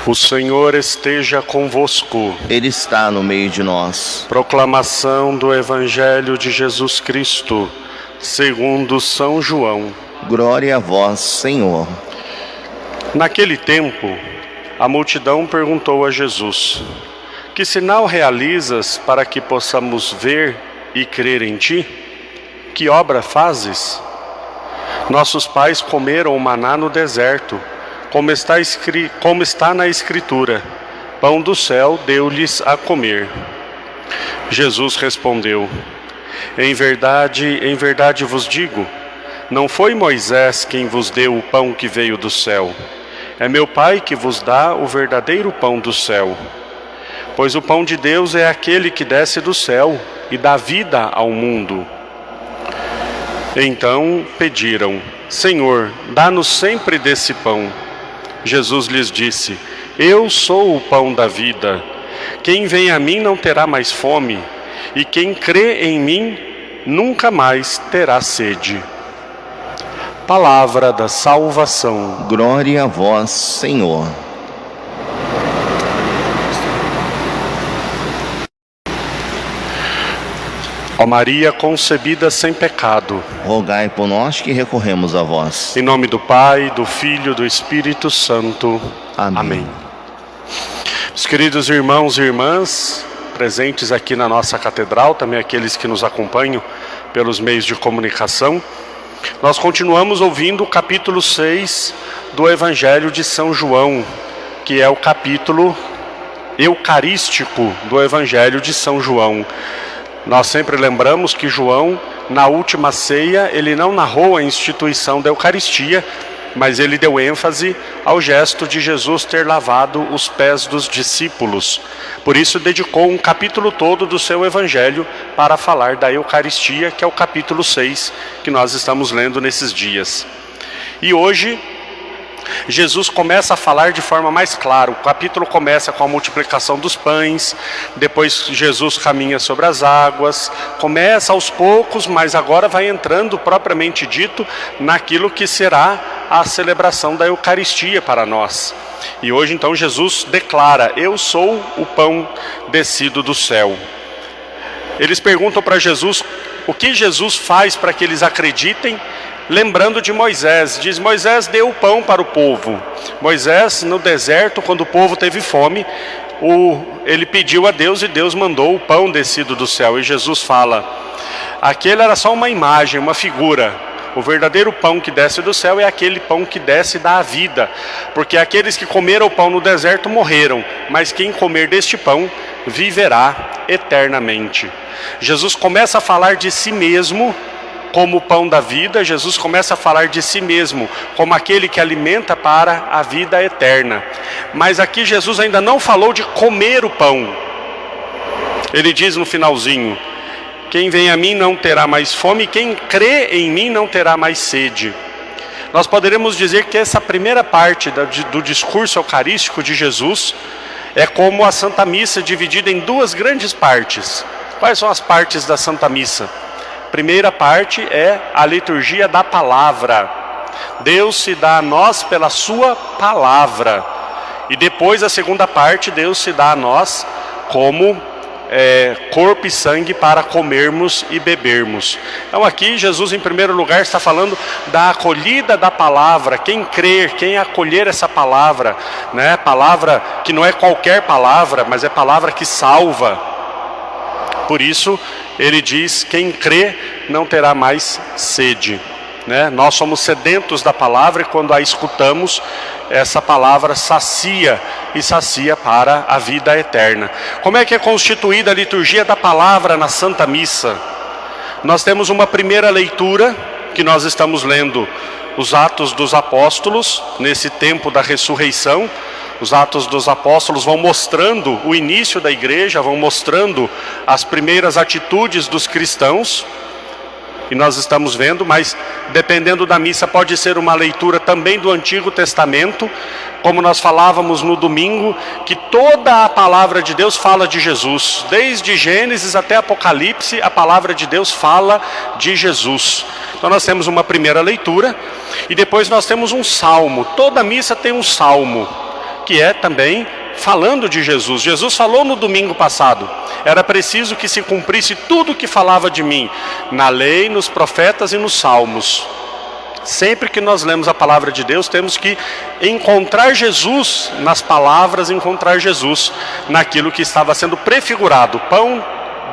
O Senhor esteja convosco. Ele está no meio de nós. Proclamação do Evangelho de Jesus Cristo, segundo São João. Glória a vós, Senhor. Naquele tempo, a multidão perguntou a Jesus: Que sinal realizas para que possamos ver e crer em ti? Que obra fazes? Nossos pais comeram o maná no deserto, como está na Escritura: pão do céu deu-lhes a comer. Jesus respondeu: em verdade vos digo, não foi Moisés quem vos deu o pão que veio do céu. É meu Pai que vos dá o verdadeiro pão do céu. Pois o pão de Deus é aquele que desce do céu e dá vida ao mundo. Então pediram: Senhor, dá-nos sempre desse pão. Jesus lhes disse: Eu sou o pão da vida. Quem vem a mim não terá mais fome, e quem crê em mim nunca mais terá sede. Palavra da salvação. Glória a vós, Senhor. Ó Maria concebida sem pecado, Rogai por nós que recorremos a vós. em nome do Pai, do Filho e do Espírito Santo. Amém. Meus queridos irmãos e irmãs, presentes aqui na nossa catedral, também aqueles que nos acompanham pelos meios de comunicação, nós continuamos ouvindo o capítulo 6 do Evangelho de São João, que é o capítulo eucarístico do Evangelho de São João. Nós sempre lembramos que João, na última ceia, ele não narrou a instituição da Eucaristia, mas ele deu ênfase ao gesto de Jesus ter lavado os pés dos discípulos. Por isso dedicou um capítulo todo do seu Evangelho para falar da Eucaristia, que é o capítulo 6 que nós estamos lendo nesses dias. E hoje Jesus começa a falar de forma mais clara. O capítulo começa com a multiplicação dos pães, depois Jesus caminha sobre as águas, começa aos poucos, mas agora vai entrando propriamente dito naquilo que será a celebração da Eucaristia para nós. E hoje então Jesus declara: eu sou o pão descido do céu. Eles perguntam para Jesus o que Jesus faz para que eles acreditem, lembrando de Moisés. Diz: Moisés deu o pão para o povo. Moisés, no deserto, quando o povo teve fome, ele pediu a Deus e Deus mandou o pão descido do céu. E Jesus fala: aquele era só uma imagem, uma figura. O verdadeiro pão que desce do céu é aquele pão que desce da vida. Porque aqueles que comeram o pão no deserto morreram, mas quem comer deste pão viverá eternamente. Jesus começa a falar de si mesmo como o pão da vida. Jesus começa a falar de si mesmo como aquele que alimenta para a vida eterna. Mas aqui Jesus ainda não falou de comer o pão. Ele diz no finalzinho: quem vem a mim não terá mais fome, quem crê em mim não terá mais sede. Nós poderemos dizer que essa primeira parte do discurso eucarístico de Jesus é como a Santa Missa, dividida em duas grandes partes. Quais são as partes da Santa Missa? Primeira parte é a liturgia da palavra. Deus se dá a nós pela sua palavra. E depois a segunda parte, Deus se dá a nós como corpo e sangue para comermos e bebermos. Então aqui Jesus em primeiro lugar está falando da acolhida da palavra. Quem crer, quem acolher essa palavra, né? Palavra que não é qualquer palavra, mas é palavra que salva. Por isso ele diz: quem crê não terá mais sede, né? Nós somos sedentos da palavra e quando a escutamos, essa palavra sacia e sacia para a vida eterna. Como é que é constituída a liturgia da palavra na Santa Missa? Nós temos uma primeira leitura, que nós estamos lendo os Atos dos Apóstolos, nesse tempo da ressurreição. Os Atos dos Apóstolos vão mostrando o início da igreja, vão mostrando as primeiras atitudes dos cristãos. E nós estamos vendo, mas dependendo da missa pode ser uma leitura também do Antigo Testamento, como nós falávamos no domingo, que toda a palavra de Deus fala de Jesus. Desde Gênesis até Apocalipse, a palavra de Deus fala de Jesus. Então nós temos uma primeira leitura e depois nós temos um salmo. Toda missa tem um salmo. que é também falando de Jesus. Jesus falou no domingo passado: era preciso que se cumprisse tudo o que falava de mim, na lei, nos profetas e nos salmos. Sempre que nós lemos a palavra de Deus, temos que encontrar Jesus nas palavras, encontrar Jesus naquilo que estava sendo prefigurado. O pão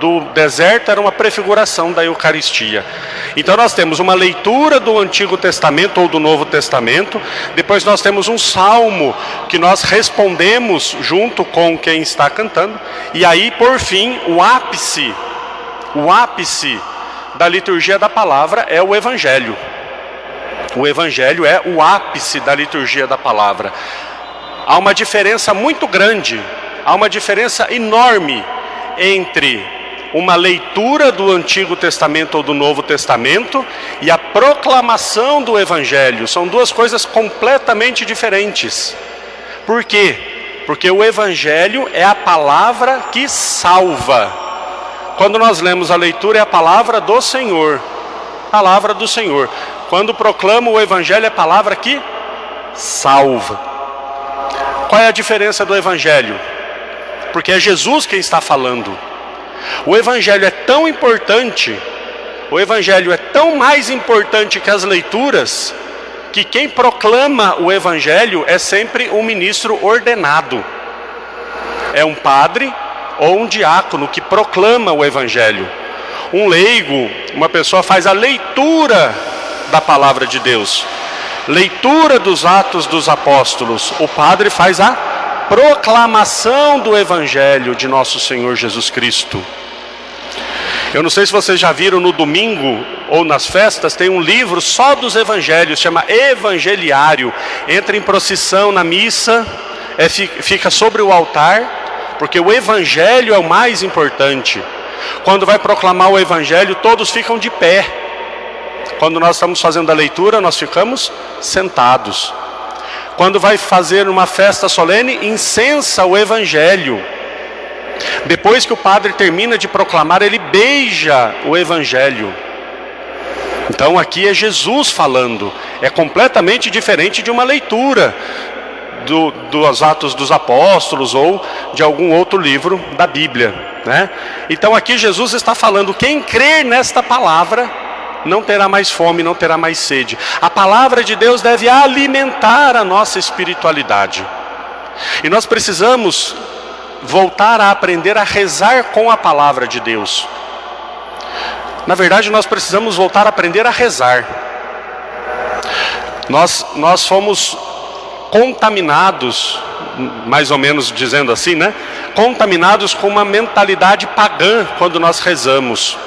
do deserto era uma prefiguração da Eucaristia. Então nós temos uma leitura do Antigo Testamento ou do Novo Testamento, depois nós temos um salmo que nós respondemos junto com quem está cantando, e aí por fim o ápice da liturgia da palavra é o Evangelho. O Evangelho é o ápice da liturgia da palavra. Há uma diferença muito grande, há uma diferença enorme entre uma leitura do Antigo Testamento ou do Novo Testamento e a proclamação do Evangelho. São duas coisas completamente diferentes. Por quê? Porque o Evangelho é a palavra que salva. Quando nós lemos a leitura, é a palavra do Senhor. Palavra do Senhor. Quando proclama o Evangelho, é a palavra que salva. Qual é a diferença do Evangelho? Porque é Jesus quem está falando. O Evangelho é tão importante, o Evangelho é tão mais importante que as leituras, que quem proclama o Evangelho é sempre um ministro ordenado. É um padre ou um diácono que proclama o Evangelho. Um leigo, uma pessoa faz a leitura da palavra de Deus, leitura dos Atos dos Apóstolos. O padre faz a proclamação do Evangelho de nosso Senhor Jesus Cristo. Eu não sei se vocês já viram, no domingo ou nas festas tem um livro só dos evangelhos, chama Evangeliário. Entra em procissão na missa, fica sobre o altar, porque o Evangelho é o mais importante. Quando vai proclamar o Evangelho, todos ficam de pé. Quando nós estamos fazendo a leitura, nós ficamos sentados. Quando vai fazer uma festa solene, incensa o Evangelho. Depois que o padre termina de proclamar, ele beija o Evangelho. Então aqui é Jesus falando. É completamente diferente de uma leitura dos Atos dos Apóstolos ou de algum outro livro da Bíblia, né? Então aqui Jesus está falando: quem crer nesta palavra não terá mais fome, não terá mais sede. A palavra de Deus deve alimentar a nossa espiritualidade. E nós precisamos voltar a aprender a rezar com a palavra de Deus. Na verdade, nós precisamos voltar a aprender a rezar. Nós fomos contaminados, mais ou menos dizendo assim, né? Contaminados com uma mentalidade pagã quando nós rezamos.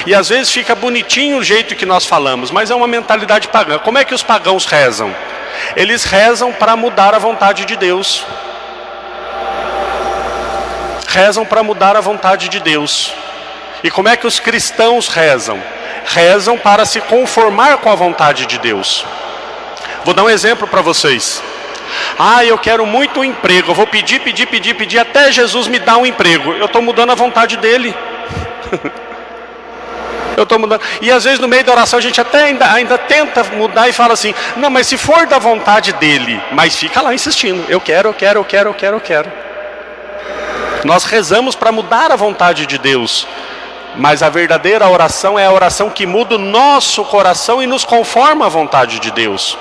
E às vezes fica bonitinho o jeito que nós falamos, mas é uma mentalidade pagã. Como é que os pagãos rezam? Eles rezam para mudar a vontade de Deus. Rezam para mudar a vontade de Deus. E como é que os cristãos rezam? Rezam para se conformar com a vontade de Deus. Vou dar um exemplo para vocês. Eu quero muito um emprego. Eu vou pedir até Jesus me dar um emprego. Eu estou mudando a vontade dele. Eu estou mudando. E às vezes no meio da oração a gente até ainda tenta mudar e fala assim: não, mas se for da vontade dele, mas fica lá insistindo. Eu quero. Nós rezamos para mudar a vontade de Deus. Mas a verdadeira oração é a oração que muda o nosso coração e nos conforma à vontade de Deus.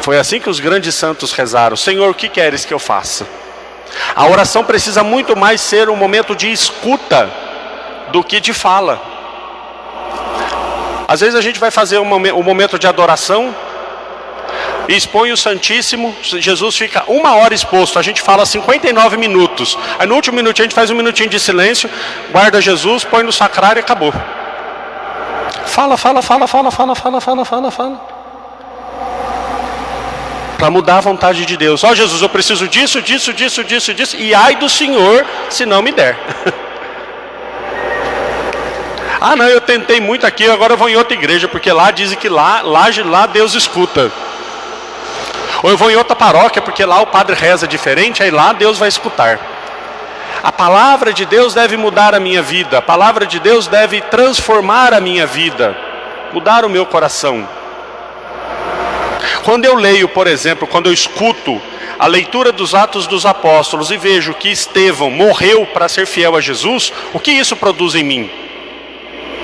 Foi assim que os grandes santos rezaram: Senhor, o que queres que eu faça? A oração precisa muito mais ser um momento de escuta do que de fala. Às vezes a gente vai fazer um momento de adoração e expõe o Santíssimo. Jesus fica 1 hora exposto, a gente fala 59 minutos. Aí no último minutinho a gente faz um minutinho de silêncio, guarda Jesus, põe no sacrário e acabou. Fala. Para mudar a vontade de Deus. Jesus, eu preciso disso. E ai do Senhor se não me der. Não, eu tentei muito aqui, agora eu vou em outra igreja, porque lá dizem que lá Deus escuta. Ou eu vou em outra paróquia, porque lá o padre reza diferente, aí lá Deus vai escutar. A palavra de Deus deve mudar a minha vida. A palavra de Deus deve transformar a minha vida, mudar o meu coração. Quando eu leio, por exemplo, quando eu escuto a leitura dos Atos dos Apóstolos e vejo que Estevão morreu para ser fiel a Jesus, o que isso produz em mim?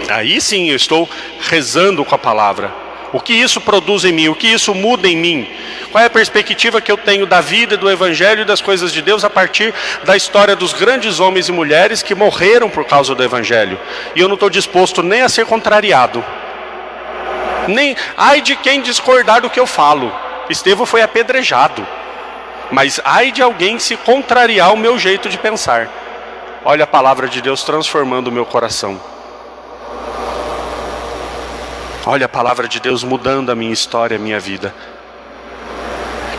Aí sim eu estou rezando com a palavra. O que isso produz em mim? O que isso muda em mim? Qual é a perspectiva que eu tenho da vida, do Evangelho e das coisas de Deus a partir da história dos grandes homens e mulheres que morreram por causa do Evangelho? E eu não estou disposto nem a ser contrariado. Nem, ai de quem discordar do que eu falo. Estevão foi apedrejado. Mas ai de alguém se contrariar o meu jeito de pensar. Olha a palavra de Deus transformando o meu coração. Olha a palavra de Deus mudando a minha história, a minha vida.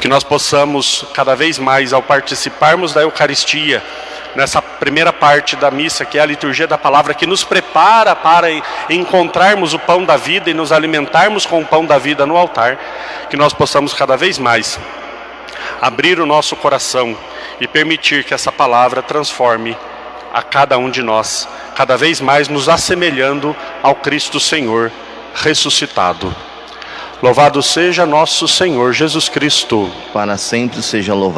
Que nós possamos, cada vez mais, ao participarmos da Eucaristia, nessa primeira parte da missa, que é a liturgia da palavra, que nos prepara para encontrarmos o pão da vida e nos alimentarmos com o pão da vida no altar, que nós possamos cada vez mais abrir o nosso coração e permitir que essa palavra transforme a cada um de nós, cada vez mais nos assemelhando ao Cristo Senhor ressuscitado. Louvado seja nosso Senhor Jesus Cristo. Para sempre seja louvado.